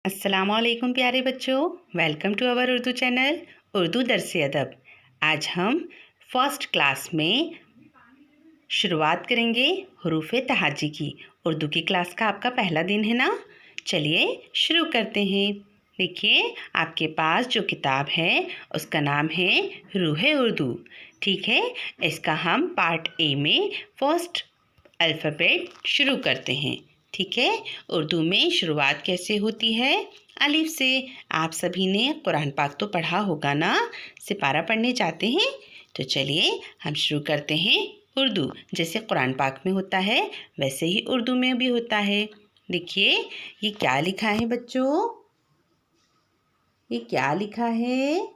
अस्सलामुअलैकुम प्यारे बच्चों, welcome to our Urdu channel Urdu Darse Adab. आज हम फर्स्ट क्लास में शुरुआत करेंगे हरूफ तहाजी की। उर्दू की क्लास का आपका पहला दिन है ना। चलिए शुरू करते हैं। देखिए आपके पास जो किताब है उसका नाम है रूह उर्दू। ठीक है, इसका हम पार्ट ए में फर्स्ट अल्फ़ाबेट शुरू करते हैं। ठीक है, उर्दू में शुरुआत कैसे होती है? अलिफ से। आप सभी ने कुरान पाक तो पढ़ा होगा ना। सिपारा पढ़ने जाते हैं? तो चलिए हम शुरू करते हैं उर्दू। जैसे कुरान पाक में होता है वैसे ही उर्दू में भी होता है। देखिए ये क्या लिखा है बच्चों? ये क्या लिखा है?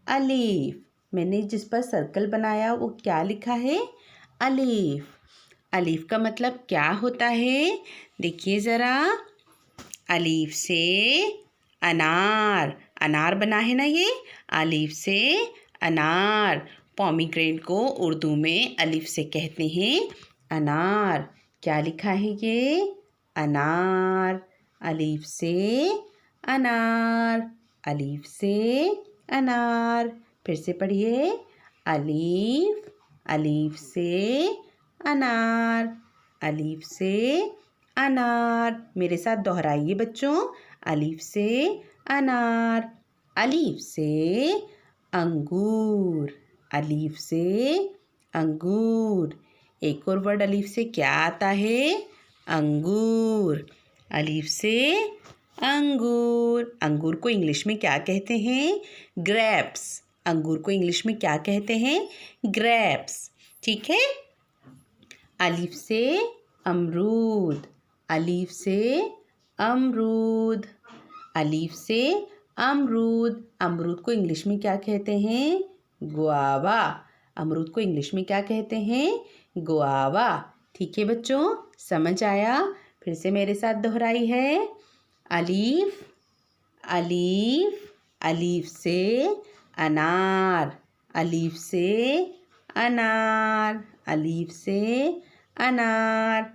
अलिफ। मैंने जिस पर सर्कल बनाया वो क्या लिखा है? अलिफ। अलीफ का मतलब क्या होता है? देखिए ज़रा, अलीफ से अनार। अनार बना है ना ये। अलीफ से अनार। पोमीग्रेनेट को उर्दू में अलीफ से कहते हैं अनार। क्या लिखा है ये? अनार। अलीफ से अनार। अलीफ से अनार। फिर से पढ़िए। अलीफ। अलीफ से अनार। अलीफ से अनार। मेरे साथ दोहराइए बच्चों। अलीफ से अनार। अलीफ से अंगूर। अलीफ से अंगूर। एक और वर्ड अलीफ से क्या आता है? अंगूर। अलीफ से अंगूर। अंगूर को इंग्लिश में क्या कहते हैं? ग्रेप्स। अंगूर को इंग्लिश में क्या कहते हैं? ग्रेप्स। ठीक है। अलीफ से अमरूद। अलीफ से अमरूद। अलीफ से अमरूद। अमरूद को इंग्लिश में क्या कहते हैं? गुआवा। अमरूद को इंग्लिश में क्या कहते हैं? गुआवा। ठीक है बच्चों, समझ आया? फिर से मेरे साथ दोहराई है। अलीफ। अलीफ। अलीफ से अनार। अलीफ से अनार। अलीफ से अनार।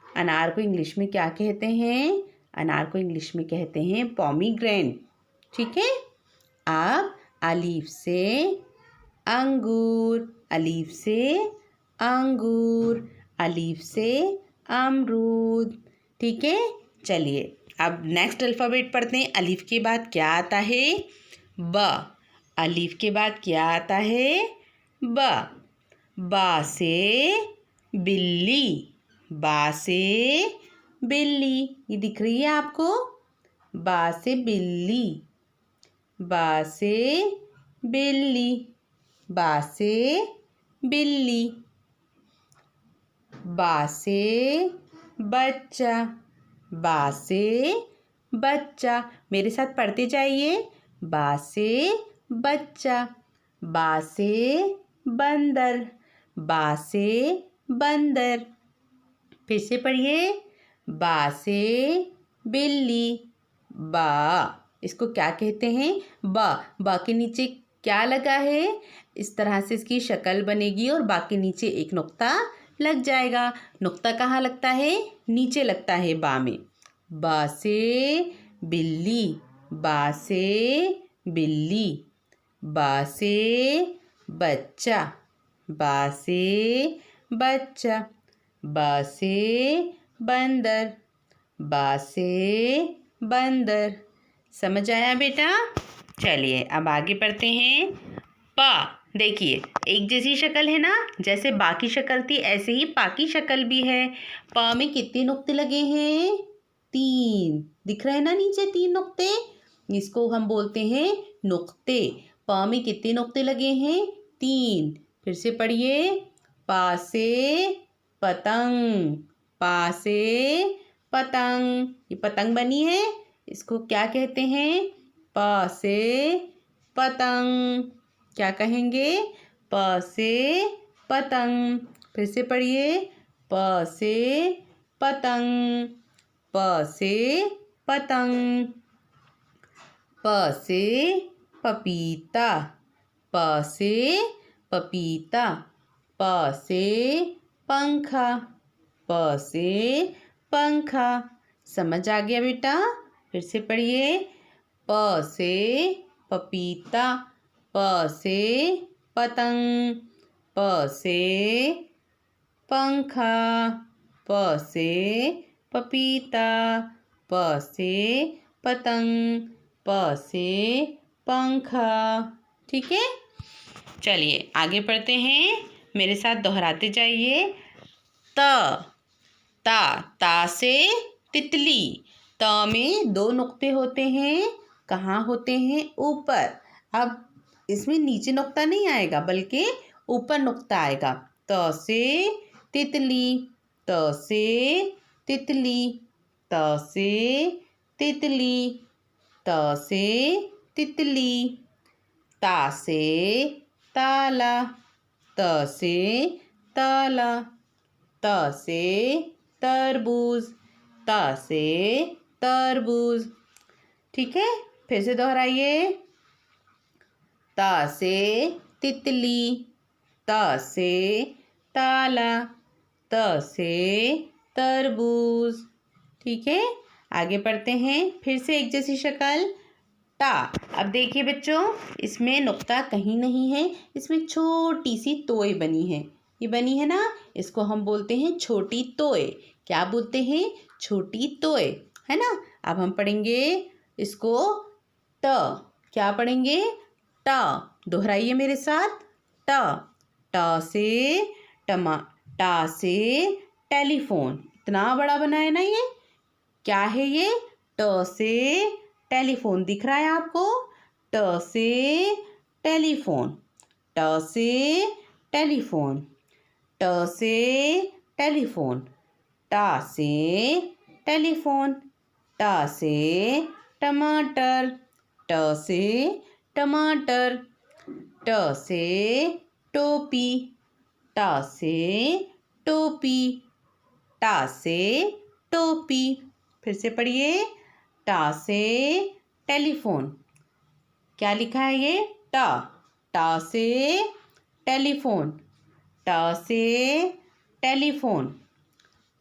अनार को इंग्लिश में क्या कहते हैं? अनार को इंग्लिश में कहते हैं पोमीग्रेनेट। ठीक है। अब अलीफ से अंगूर। अलीफ से अंगूर। अलीफ से अमरूद। ठीक है। चलिए अब नेक्स्ट अल्फ़ाबेट पढ़ते हैं। अलीफ के बाद क्या आता है? ब। अलीफ के बाद क्या आता है? ब। बा से बिल्ली। बा से बिल्ली। ये दिख रही है आपको? बा से बिल्ली। बा से बिल्ली। बा से बिल्ली। बा से बच्चा। बा से बच्चा। मेरे साथ पढ़ते जाइए। बा से बच्चा। बा से बंदर। बा से बंदर। फिर से पढ़िए। बा से बिल्ली। बा। इसको क्या कहते हैं? बा। बा के नीचे क्या लगा है? इस तरह से इसकी शक्ल बनेगी और बा के नीचे एक नुक्ता लग जाएगा। नुक्ता कहाँ लगता है? नीचे लगता है बा में। बा से बिल्ली। बा से बिल्ली। बा से बच्चा। बा से बच्चा। बा से बंदर। बा से बंदर। समझ आया बेटा? चलिए अब आगे बढ़ते हैं। पा। देखिए एक जैसी शक्ल है ना। जैसे बा की शक्ल थी ऐसे ही पा की शक्ल भी है। पा में कितने नुक्ते लगे हैं? 3। दिख रहे हैं ना नीचे 3 नुक्ते? इसको हम बोलते हैं नुक्ते। पा में कितने नुक्ते लगे हैं? 3। फिर से पढ़िए। पा से पतंग। पा से पतंग। ये पतंग बनी है, इसको क्या कहते हैं? पा से पतंग। क्या कहेंगे? प से पतंग। फिर से पढ़िए। प से पतंग। प से पतंग। प से पपीता। प से पपीता। प से पंखा। प से पंखा। समझ आ गया बेटा? फिर से पढ़िए। प से पपीता, प से पतंग, प से पंखा, प से पपीता, प से पतंग, प से पंखा। ठीक है, चलिए आगे पढ़ते हैं, मेरे साथ दोहराते जाइए। त, ता से तितली, त में 2 नुक्ते होते हैं। कहाँ होते हैं? ऊपर। अब इसमें नीचे नुक्ता नहीं आएगा बल्कि ऊपर नुक्ता आएगा। त से तितली, त से तितली, त से तितली, त से तितली। ता से ताला, त से ताला, त से तरबूज, त से तरबूज। ठीक है, फिर से दोहराइए। त से तितली, त से ताला, त से तरबूज। ठीक है, आगे पढ़ते हैं, फिर से एक जैसी शक्ल। टा, अब देखिए बच्चों, इसमें नुक्ता कहीं नहीं है, इसमें छोटी सी तोय बनी है। ये बनी है ना, इसको हम बोलते हैं छोटी तोय। क्या बोलते हैं? छोटी तोय, है ना। अब हम पढ़ेंगे इसको ट। क्या पढ़ेंगे? ट। दोहराइए मेरे साथ। ट, ट से टा से टेलीफोन। इतना बड़ा बना है ना ये। क्या है ये? ट से टेलीफोन। दिख रहा है आपको? ट से टेलीफोन, ट से टेलीफोन, ट से टेलीफोन, टा से टेलीफोन, टा से टमाटर, ट से टमाटर, ट से टोपी, टा से टोपी, टा से टोपी। फिर से पढ़िए। टा से टेलीफोन। क्या लिखा है ये? टा, टा से टेलीफोन, टा से टेलीफोन,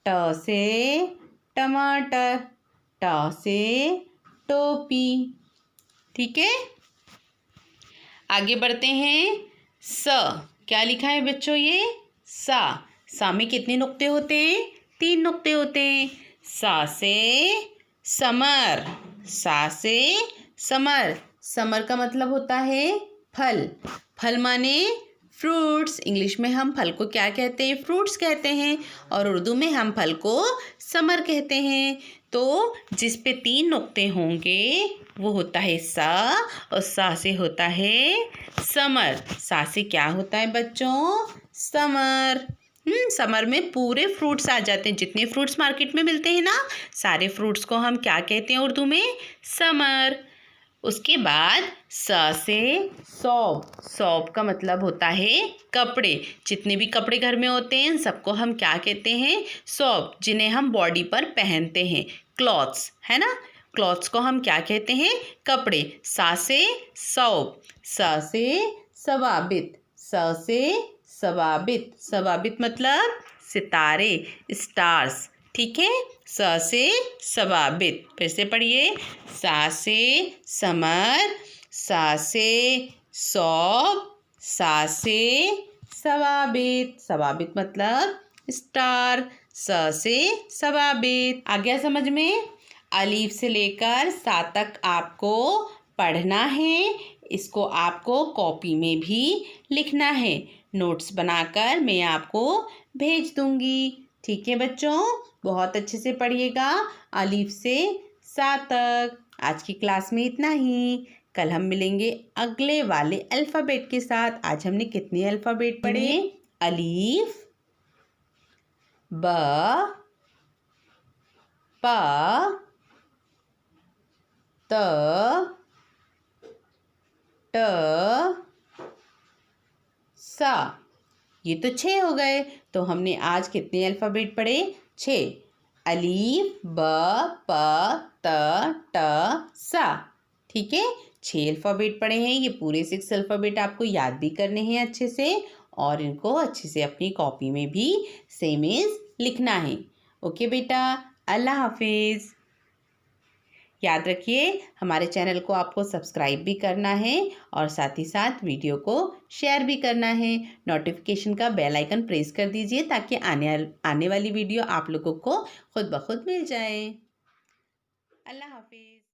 ट से टमाटर, टा से टोपी। ठीक है, आगे बढ़ते हैं। स, क्या लिखा है बच्चों ये? सा में कितने नुक्ते होते हैं? 3 नुक्ते होते हैं। सा से समर, सा से समर। समर का मतलब होता है फल। फल माने फ्रूट्स। इंग्लिश में हम फल को क्या कहते हैं? फ्रूट्स कहते हैं। और उर्दू में हम फल को समर कहते हैं। तो जिस पे 3 नुक्ते होंगे वो होता है सा, और सा से होता है समर। सा से क्या होता है बच्चों? समर। समर में पूरे फ्रूट्स आ जाते हैं। जितने फ्रूट्स मार्केट में मिलते हैं ना, सारे फ्रूट्स को हम क्या कहते हैं उर्दू में? समर। उसके बाद स से सौब। सौब का मतलब होता है कपड़े। जितने भी कपड़े घर में होते हैं सबको हम क्या कहते हैं? सौब। जिन्हें हम बॉडी पर पहनते हैं, क्लॉथ्स, है ना। क्लॉथ्स को हम क्या कहते हैं? कपड़े। सा से सौब, स से सवाबित, स से सवाबित। सवाबित मतलब सितारे, स्टार्स। ठीक है, स से सवाबित। फिर से पढ़िए। सा से समर, सा से सौब, सा से सवाबित। सवाबित मतलब स्टार, स से सवाबित। आ गया समझ में? अलीफ से लेकर सा तक आपको पढ़ना है। इसको आपको कॉपी में भी लिखना है। नोट्स बनाकर मैं आपको भेज दूंगी। ठीक है बच्चों, बहुत अच्छे से पढ़िएगा अलीफ से सा तक। आज की क्लास में इतना ही। कल हम मिलेंगे अगले वाले अल्फ़ाबेट के साथ। आज हमने कितने अल्फ़ाबेट पढ़े? अलीफ, ब, प, त, ट, सा। ये तो 6 हो गए। तो हमने आज कितने अल्फ़ाबेट पढ़े? 6। अलीफ, ब, प, त, ट, सा। ठीक है, 6 अल्फ़ाबेट पढ़े हैं। ये पूरे 6 अल्फ़ाबेट आपको याद भी करने हैं अच्छे से, और इनको अच्छे से अपनी कॉपी में भी सेम एज लिखना है। ओके बेटा, अल्लाह हाफिज़। याद रखिए हमारे चैनल को आपको सब्सक्राइब भी करना है और साथ ही साथ वीडियो को शेयर भी करना है। नोटिफिकेशन का बेल आइकन प्रेस कर दीजिए ताकि आने वाली वीडियो आप लोगों को खुद ब खुद मिल जाए। अल्लाह हाफिज़।